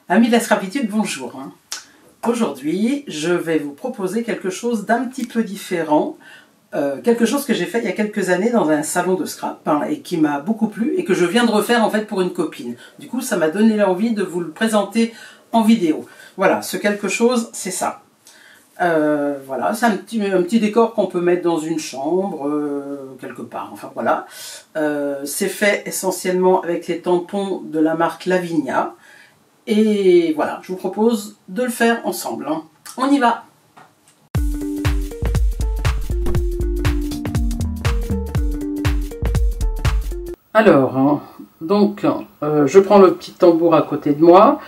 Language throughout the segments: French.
Amis de la scrapitude, bonjour. Aujourd'hui, je vais vous proposer quelque chose d'un petit peu différent. Quelque chose que j'ai fait il y a quelques années dans un salon de scrap et qui m'a beaucoup plu et que je viens de refaire en fait pour une copine. Du coup, ça m'a donné l'envie de vous le présenter en vidéo. Voilà, ce quelque chose, c'est ça. Voilà, c'est un petit décor qu'on peut mettre dans une chambre, quelque part, enfin voilà. C'est fait essentiellement avec les tampons de la marque Lavinia. Et voilà, je vous propose de le faire ensemble. On y va! Alors, je prends le petit tambour à côté de moi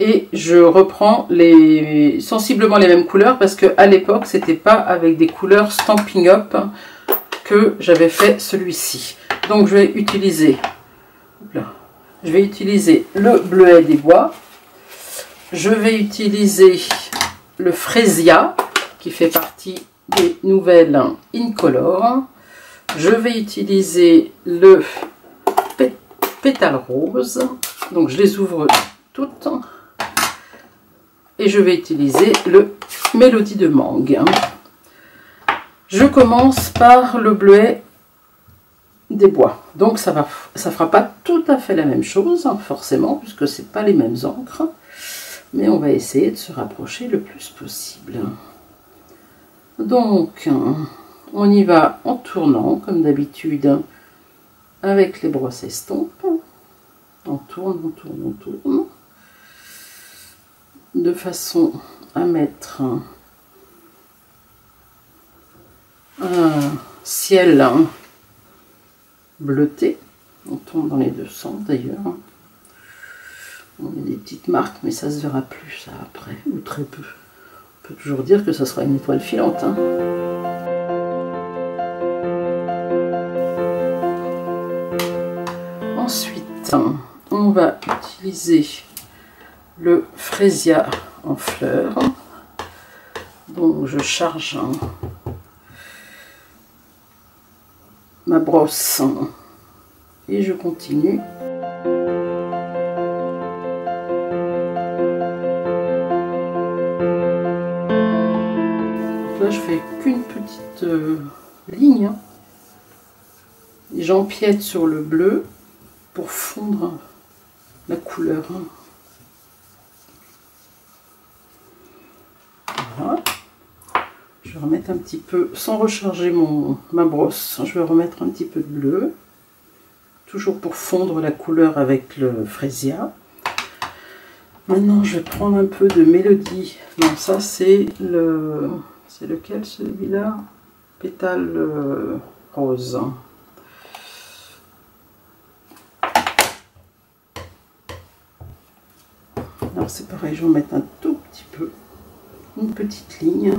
et je reprends sensiblement les mêmes couleurs parce qu'à l'époque, c'était pas avec des couleurs Stampin' Up que j'avais fait celui-ci. Donc, je vais utiliser le bleuet des bois. Je vais utiliser le Fresia qui fait partie des nouvelles Incolor. Je vais utiliser le pétale rose. Donc je les ouvre toutes. Et je vais utiliser le Mélodie de mangue. Je commence par le bleuet des bois. Donc ça fera pas tout à fait la même chose, forcément, puisque c'est pas les mêmes encres. Mais on va essayer de se rapprocher le plus possible. Donc, on y va en tournant, comme d'habitude, avec les brosses estampes. On tourne, on tourne, on tourne. De façon à mettre un ciel bleuté. On tourne dans les deux sens d'ailleurs. On a des petites marques, mais ça se verra plus ça après, ou très peu. On peut toujours dire que ça sera une étoile filante. Ensuite, on va utiliser le Fresia en fleurs. Donc je charge ma brosse et je continue. Là, je fais qu'une petite ligne et j'empiète sur le bleu pour fondre la couleur. Voilà. Je vais remettre un petit peu, sans recharger ma brosse, je vais remettre un petit peu de bleu, toujours pour fondre la couleur avec le Fresia. Maintenant, je vais prendre un peu de Mélodie. Non, ça c'est le... C'est lequel celui-là? Pétale rose. Alors c'est pareil, je vais en mettre un tout petit peu, une petite ligne.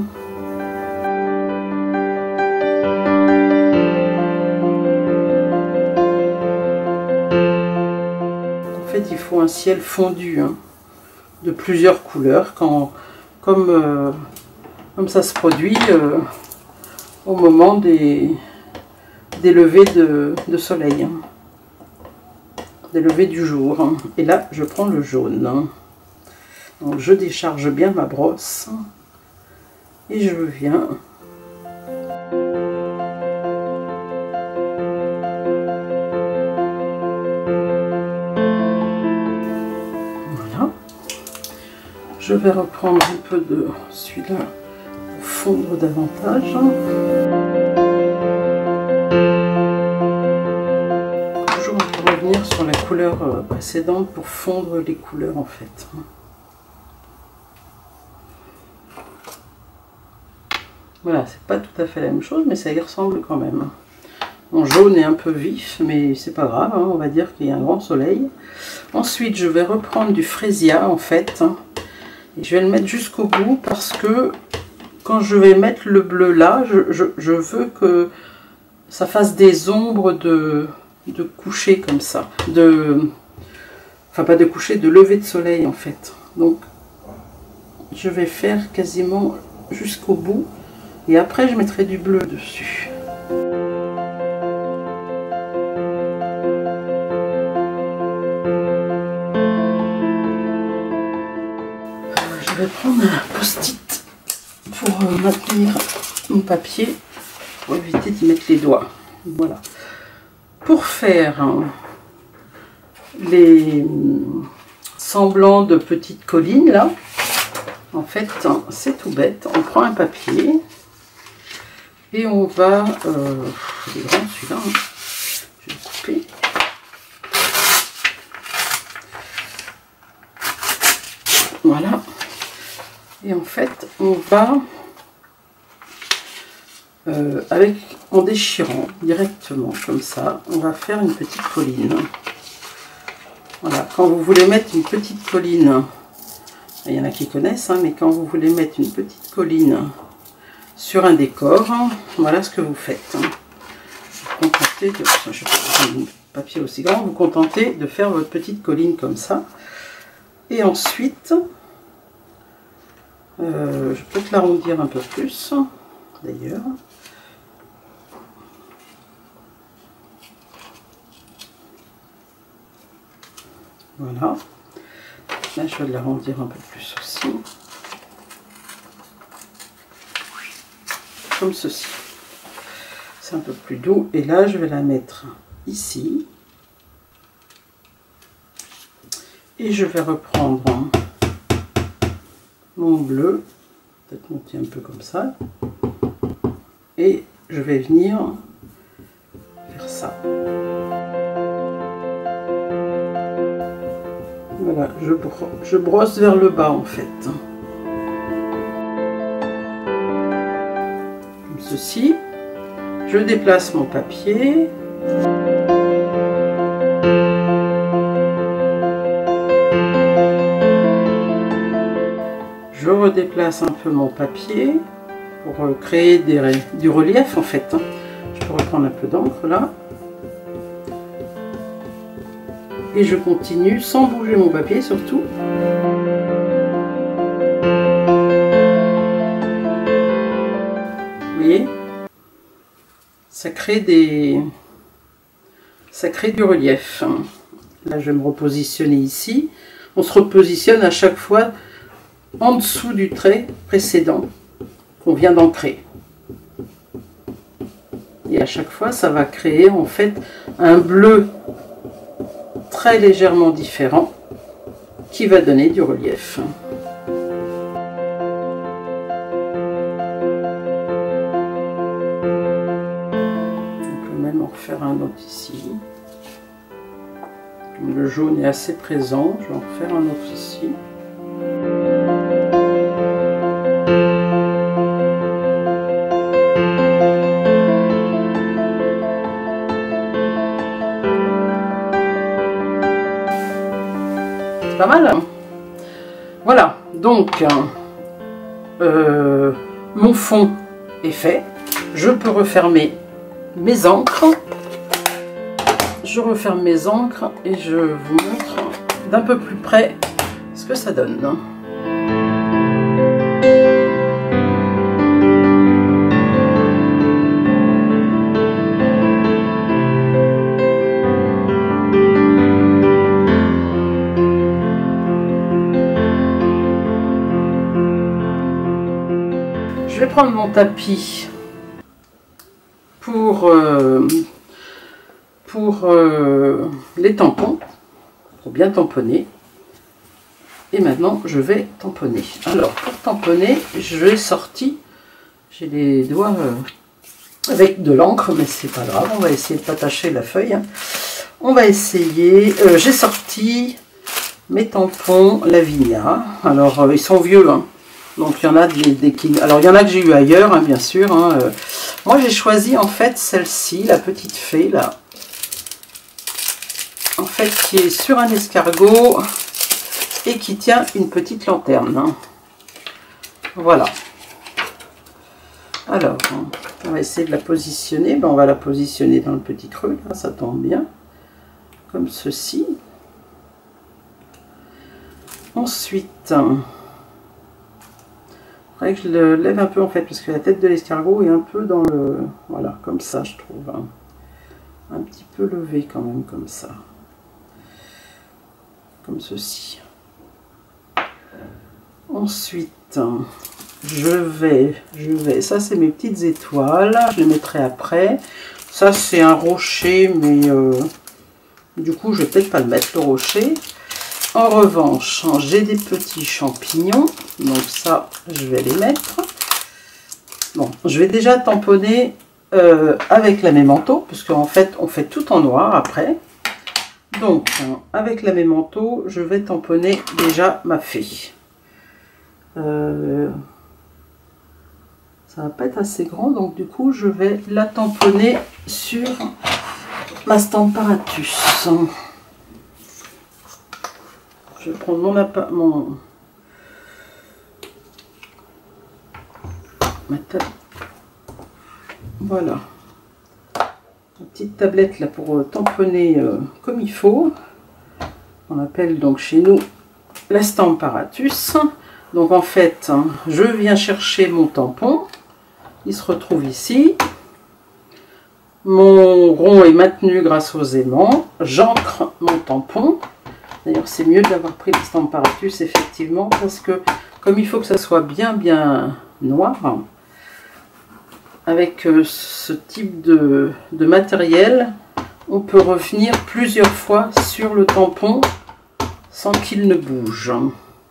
En fait, il faut un ciel fondu de plusieurs couleurs comme ça se produit au moment des levées de soleil, des levées du jour. Et là, je prends le jaune. Donc, je décharge bien ma brosse et je viens voilà. Je vais reprendre un peu de celui-là pour fondre davantage. Toujours revenir sur la couleur précédente pour fondre les couleurs en fait. Voilà, c'est pas tout à fait la même chose, mais ça y ressemble quand même. Mon jaune est un peu vif, mais c'est pas grave, on va dire qu'il y a un grand soleil. Ensuite, je vais reprendre du Fresia en fait, et je vais le mettre jusqu'au bout parce que quand je vais mettre le bleu là, je veux que ça fasse des ombres de coucher comme ça, enfin pas de coucher, de lever de soleil en fait. Donc, je vais faire quasiment jusqu'au bout. Et après, je mettrai du bleu dessus. je vais prendre un post-it pour maintenir mon papier, pour éviter d'y mettre les doigts. Voilà. Pour faire les semblants de petites collines, là, en fait, c'est tout bête. On prend un papier et on va... il est grand celui-là, hein. Je vais le couper. Voilà. Et en fait, on va, en déchirant directement, comme ça, on va faire une petite colline. Voilà, quand vous voulez mettre une petite colline, il y en a qui connaissent, hein, mais quand vous voulez mettre une petite colline sur un décor, voilà ce que vous faites. Vous contentez de, je vais prendre un papier aussi grand, vous contentez de faire votre petite colline comme ça. Et ensuite, je vais peut-être l'arrondir un peu plus, d'ailleurs. Voilà. Là, je vais l'arrondir un peu plus aussi. Comme ceci. C'est un peu plus doux. Et là, je vais la mettre ici. Et je vais reprendre mon bleu. Peut-être monter un peu comme ça. Et je vais venir faire ça. Voilà, je brosse vers le bas en fait. Comme ceci. Je déplace mon papier. Je redéplace un peu mon papier pour créer du relief en fait. Je peux reprendre un peu d'encre là. Et je continue sans bouger mon papier surtout. Vous voyez, ça crée du relief. Là, je vais me repositionner ici. On se repositionne à chaque fois en dessous du trait précédent qu'on vient d'ancrer. Et à chaque fois, ça va créer en fait un bleu très légèrement différent qui va donner du relief. On peut même en refaire un autre ici. Le jaune est assez présent, je vais en refaire un autre ici. Pas mal, hein. Voilà, donc mon fond est fait. Je peux refermer mes encres. Je referme mes encres et je vous montre d'un peu plus près ce que ça donne. Je vais prendre mon tapis pour les tampons, pour bien tamponner. Et maintenant, je vais tamponner. Alors, pour tamponner, j'ai sorti, j'ai les doigts avec de l'encre, mais c'est pas grave, on va essayer de pas tacher la feuille. On va essayer, j'ai sorti mes tampons Lavinia. Alors, ils sont vieux, hein. Donc il y en a alors il y en a que j'ai eu ailleurs, hein, bien sûr. Hein. Moi j'ai choisi en fait celle-ci, la petite fée là. En fait qui est sur un escargot et qui tient une petite lanterne. Hein. Voilà. Alors, on va essayer de la positionner. Ben, on va la positionner dans le petit creux, là, ça tombe bien. Comme ceci. Ensuite... Faudrait que je le lève un peu en fait, parce que la tête de l'escargot est un peu dans le... Voilà, comme ça je trouve. Hein. Un petit peu levé quand même, comme ça. Comme ceci. Ensuite, je vais, ça c'est mes petites étoiles, je les mettrai après. Ça c'est un rocher, mais du coup je vais peut-être pas le mettre le rocher. En revanche, j'ai des petits champignons, donc ça je vais les mettre. Bon, je vais déjà tamponner avec la mémento, puisque en fait on fait tout en noir après. Donc avec la mémento, je vais tamponner déjà ma fée. Ça va pas être assez grand, donc du coup je vais la tamponner sur ma Stamparatus. Je vais prendre ma table. Voilà, une petite tablette là pour tamponner comme il faut. On appelle donc chez nous la Stamparatus. Donc en fait, je viens chercher mon tampon. Il se retrouve ici. Mon rond est maintenu grâce aux aimants. J'ancre mon tampon. D'ailleurs, c'est mieux d'avoir pris le Stamparatus, effectivement, parce que comme il faut que ça soit bien noir, avec ce type de matériel, on peut revenir plusieurs fois sur le tampon sans qu'il ne bouge.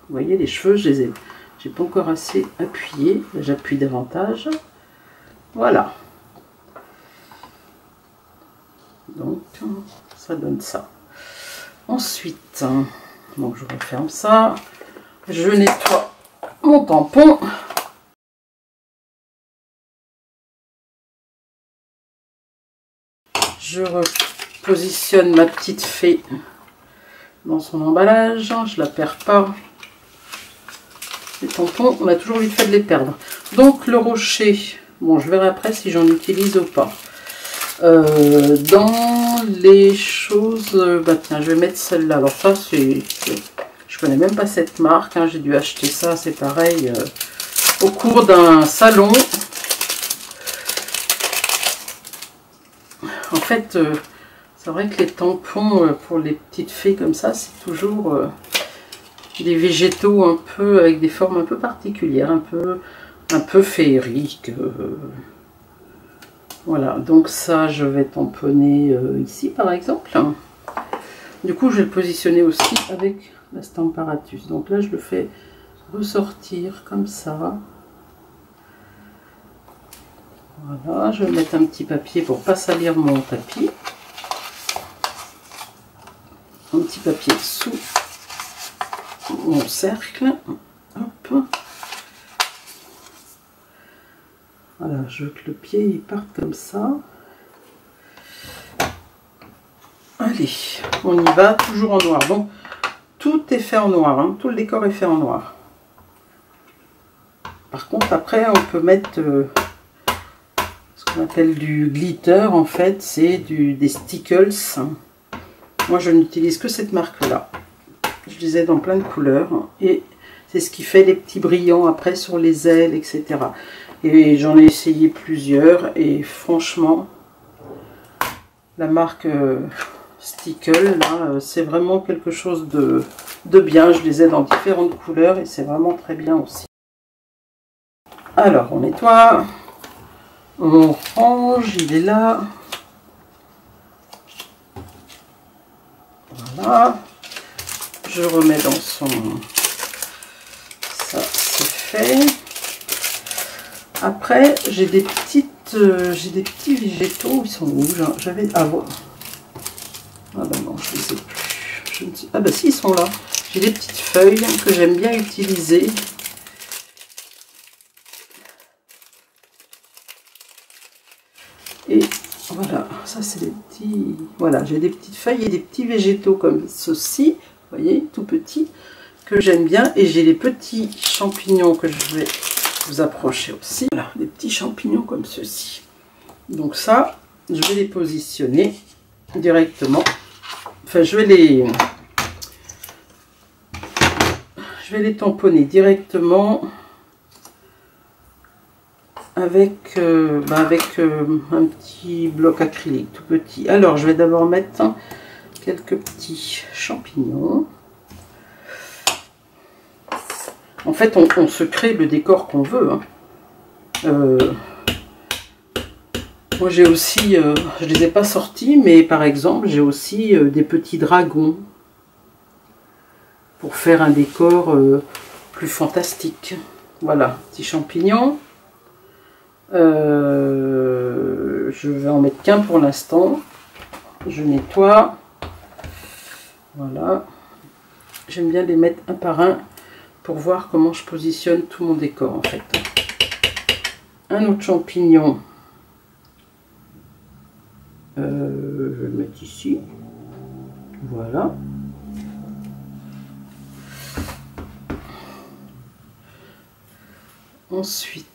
Vous voyez, les cheveux, j'ai pas encore assez appuyé. J'appuie davantage. Voilà. Donc, ça donne ça. Ensuite, donc je referme ça. Je nettoie mon tampon. Je repositionne ma petite fée dans son emballage. Je la perds pas. Les tampons, on a toujours vite fait de les perdre. Donc le rocher, bon, je verrai après si j'en utilise ou pas. Dans les choses, bah tiens, je vais mettre celle-là. Alors ça, je connais même pas cette marque, hein, j'ai dû acheter ça, c'est pareil, au cours d'un salon. En fait, c'est vrai que les tampons pour les petites fées comme ça, c'est toujours des végétaux un peu avec des formes un peu particulières, un peu féeriques. Voilà, donc ça je vais tamponner ici par exemple. Du coup je vais le positionner aussi avec la Stamparatus. Donc là je le fais ressortir comme ça. Voilà, je vais mettre un petit papier pour pas salir mon tapis. Un petit papier sous mon cercle. Hop. Voilà, je veux que le pied il parte comme ça. Allez, on y va, toujours en noir. Donc, tout est fait en noir, hein, tout le décor est fait en noir. Par contre, après, on peut mettre ce qu'on appelle du glitter. En fait, c'est des stickles. Moi, je n'utilise que cette marque-là. Je les ai dans plein de couleurs. Et c'est ce qui fait les petits brillants après sur les ailes, etc. Et j'en ai essayé plusieurs. Et franchement, la marque Stickle, c'est vraiment quelque chose de bien. Je les ai dans différentes couleurs et c'est vraiment très bien aussi. Alors, on nettoie. On range, il est là. Voilà. Je remets dans son... Ça, c'est fait. Après, j'ai des petits végétaux. Ils sont où? J'avais... Ah, voilà. Ah ben non, je les ai plus. Ah ben si, ils sont là. J'ai des petites feuilles que j'aime bien utiliser. Et voilà, ça c'est des petits... Voilà, j'ai des petites feuilles et des petits végétaux comme ceci. Vous voyez, tout petits, que j'aime bien. Et j'ai les petits champignons que je vais vous approcher aussi. Voilà, des petits champignons comme ceci. Donc ça, je vais les positionner directement. Enfin, je vais les tamponner directement avec, un petit bloc acrylique tout petit. Alors, je vais d'abord mettre quelques petits champignons. En fait, on se crée le décor qu'on veut. Hein. Moi, j'ai aussi, je ne les ai pas sortis, mais par exemple, j'ai aussi des petits dragons pour faire un décor plus fantastique. Voilà, petits champignons. Je vais en mettre qu'un pour l'instant. Je nettoie. Voilà. J'aime bien les mettre un par un pour voir comment je positionne tout mon décor en fait. Un autre champignon. Je vais le mettre ici. Voilà. Ensuite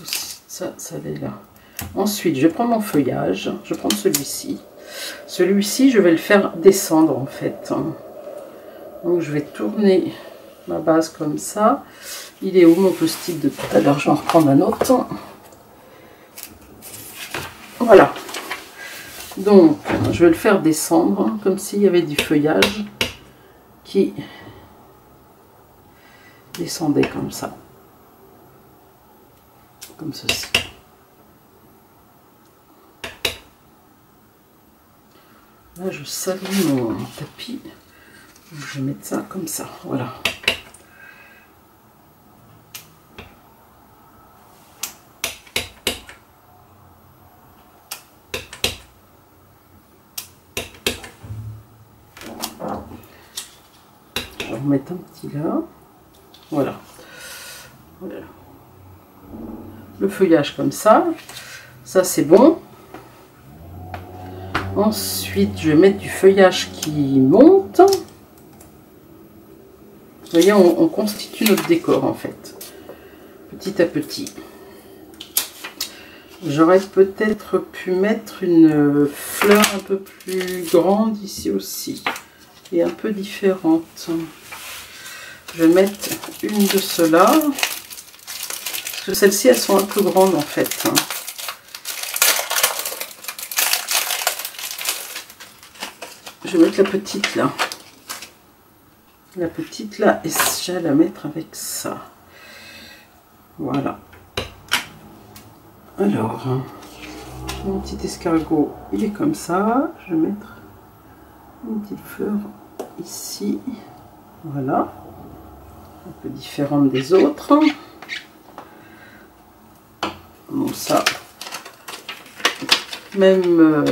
aussi, ça est là. Ensuite, je prends mon feuillage. Je vais prendre celui-ci. Celui-ci, je vais le faire descendre en fait. Donc, je vais tourner ma base comme ça. Il est où mon post-it de tout à l'heure? Je vais en reprendre un autre. Voilà. Donc, je vais le faire descendre comme s'il y avait du feuillage qui descendait comme ça. Comme ceci. Là, je salis mon tapis. Je vais mettre ça comme ça. Voilà. Je vais remettre un petit là. Voilà. Voilà. Le feuillage comme ça. Ça, c'est bon. Ensuite, je vais mettre du feuillage qui monte. Vous voyez, on constitue notre décor en fait, petit à petit. J'aurais peut-être pu mettre une fleur un peu plus grande ici aussi, et un peu différente. Je vais mettre une de ceux-là, parce que celles-ci, elles sont un peu grandes en fait. Je vais mettre la petite là. La petite là, et je vais la mettre avec ça. Voilà. Alors, mon petit escargot, il est comme ça. Je vais mettre une petite fleur ici. Voilà. Un peu différente des autres. Bon, ça. Même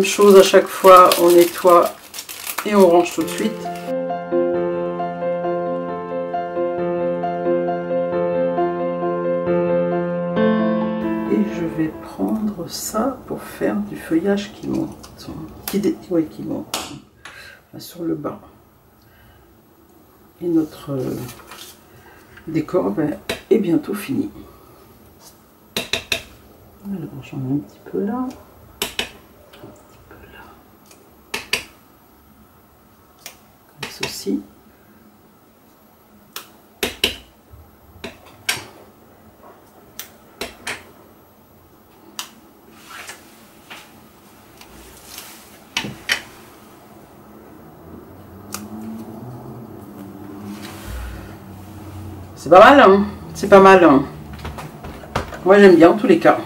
chose à chaque fois, on nettoie et on range tout de suite. Et je vais prendre ça pour faire du feuillage qui monte. Qui monte. Là, sur le bas. Et notre décor est bientôt fini. Alors j'en mets un petit peu là. Ceci. C'est pas mal, hein? C'est pas mal. Hein? Moi j'aime bien en tous les cas.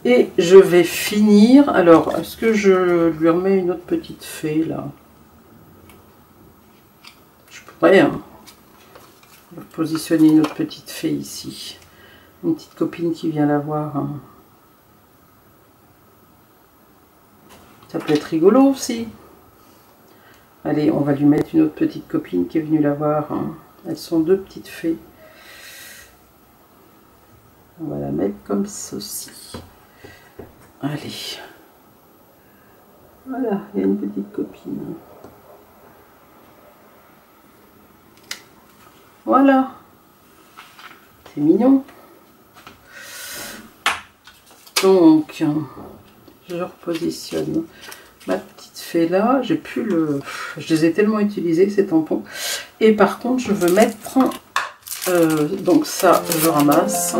Et je vais finir. Alors, est-ce que je lui remets une autre petite fée là? Je pourrais hein, positionner une autre petite fée ici. Une petite copine qui vient la voir. Hein. Ça peut être rigolo aussi. Allez, on va lui mettre une autre petite copine qui est venue la voir. Hein. Elles sont deux petites fées. On va la mettre comme ceci. Allez. Voilà, il y a une petite copine. Voilà. C'est mignon. Donc, je repositionne ma petite fée là. J'ai plus le... Je les ai tellement utilisés, ces tampons. Et par contre, je veux mettre... donc ça, je ramasse.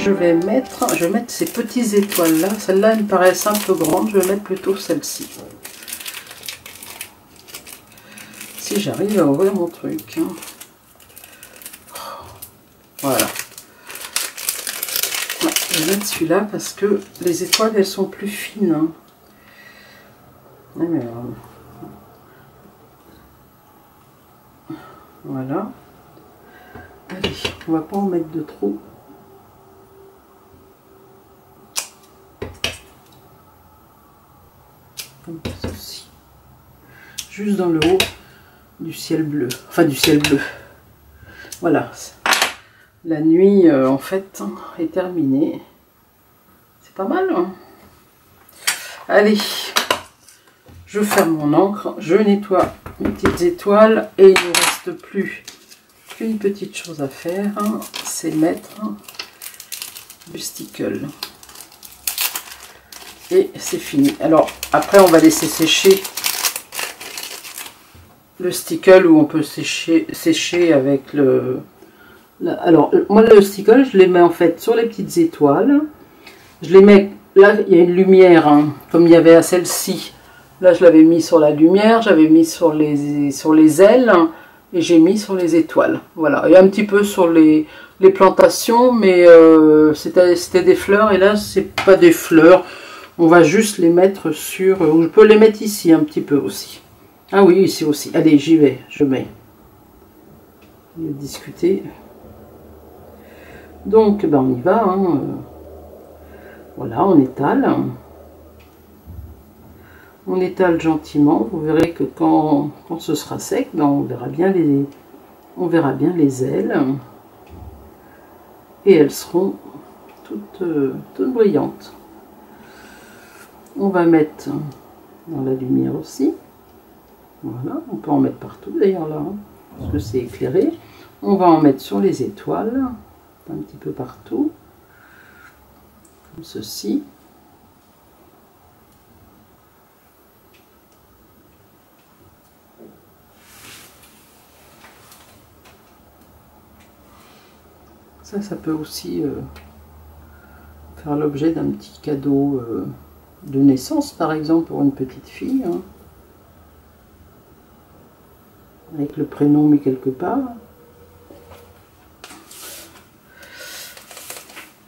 je vais mettre ces petites étoiles là. Celles-là, elles me paraissent un peu grandes. Je vais mettre plutôt celle-ci. Si j'arrive à ouvrir mon truc. Voilà. Ouais, je vais mettre celui-là parce que les étoiles, elles sont plus fines. Hein. Voilà. Allez, on va pas en mettre de trop. Comme ceci. Juste dans le haut du ciel bleu. Enfin, du ciel bleu. Voilà. La nuit, en fait, est terminée. C'est pas mal, hein? Allez. Je ferme mon encre. Je nettoie mes petites étoiles. Et il ne reste plus qu'une petite chose à faire. C'est mettre du stickle. Et c'est fini. Alors, après, on va laisser sécher le stickle ou on peut sécher avec le... Alors, moi, le stickle, je les mets en fait sur les petites étoiles. Je les mets... Là, il y a une lumière, hein, comme il y avait à celle-ci. Là, je l'avais mis sur la lumière, j'avais mis sur les ailes et j'ai mis sur les étoiles. Voilà, et un petit peu sur les plantations, mais c'était des fleurs et là, c'est pas des fleurs. On va juste les mettre sur... Je peux les mettre ici un petit peu aussi. Ah oui, ici aussi. Allez, j'y vais, je mets. On va discuter. Donc, ben, on y va. Hein. Voilà, on étale. On étale gentiment. Vous verrez que quand ce sera sec, ben, on verra bien les ailes. Et elles seront toutes brillantes. On va mettre dans la lumière aussi. Voilà, on peut en mettre partout d'ailleurs là, hein, parce que c'est éclairé. On va en mettre sur les étoiles, un petit peu partout, comme ceci. Ça peut aussi faire l'objet d'un petit cadeau de naissance, par exemple, pour une petite fille. Hein. Avec le prénom mis quelque part.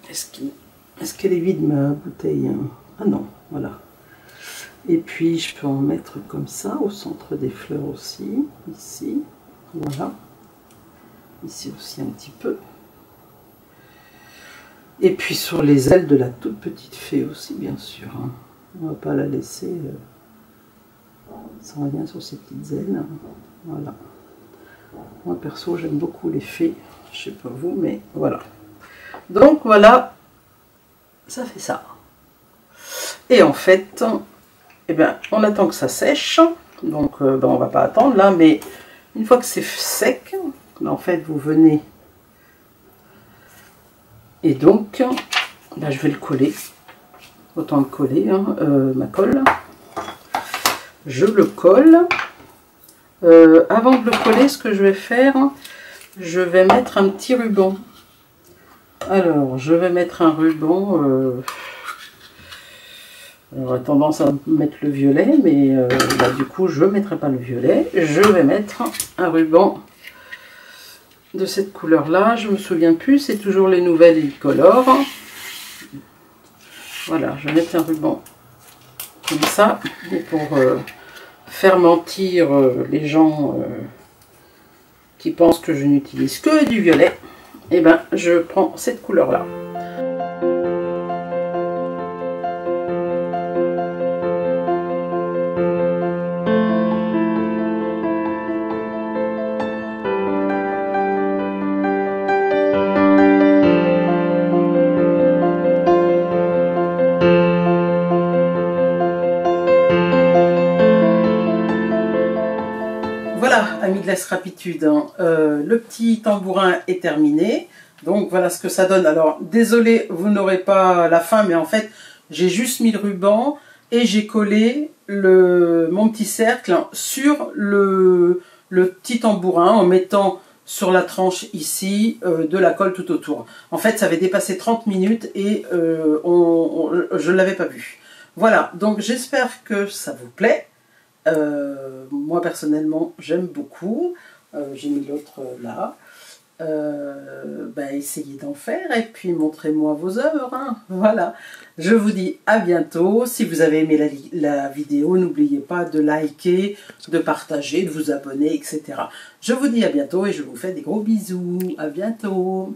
Est-ce qu'elle est vide ma bouteille? Ah non, voilà. Et puis je peux en mettre comme ça, au centre des fleurs aussi, ici, voilà. Ici aussi un petit peu. Et puis sur les ailes de la toute petite fée aussi, bien sûr. Hein. On ne va pas la laisser sans rien sur ses petites ailes. Voilà. Moi perso, j'aime beaucoup les fées. Je sais pas vous, mais voilà. Donc voilà, ça fait ça. Et en fait, eh ben, on attend que ça sèche. Donc ben, on va pas attendre là, mais une fois que c'est sec, en fait vous venez. Et donc, ben, je vais le coller. Autant le coller, hein, ma colle. Je le colle. Avant de le coller, ce que je vais faire, je vais mettre un petit ruban. Alors, je vais mettre un ruban. J'aurais tendance à mettre le violet, mais bah, du coup, je ne mettrai pas le violet. Je vais mettre un ruban de cette couleur-là. Je ne me souviens plus, c'est toujours les nouvelles Incolor. Voilà, je vais mettre un ruban comme ça, et pour faire mentir les gens qui pensent que je n'utilise que du violet, et ben je prends cette couleur là. Amis de la Scrapitude, hein. Le petit tambourin est terminé, donc voilà ce que ça donne. Alors désolé, vous n'aurez pas la fin, mais en fait j'ai juste mis le ruban et j'ai collé mon petit cercle sur le petit tambourin en mettant sur la tranche ici de la colle tout autour. En fait, ça avait dépassé 30 minutes et je ne l'avais pas vu. Voilà, donc j'espère que ça vous plaît. Moi, personnellement, j'aime beaucoup. J'ai mis l'autre là. Essayez d'en faire et puis montrez-moi vos œuvres, hein. Voilà, je vous dis à bientôt. Si vous avez aimé la vidéo, n'oubliez pas de liker, de partager, de vous abonner, etc. Je vous dis à bientôt et je vous fais des gros bisous. À bientôt.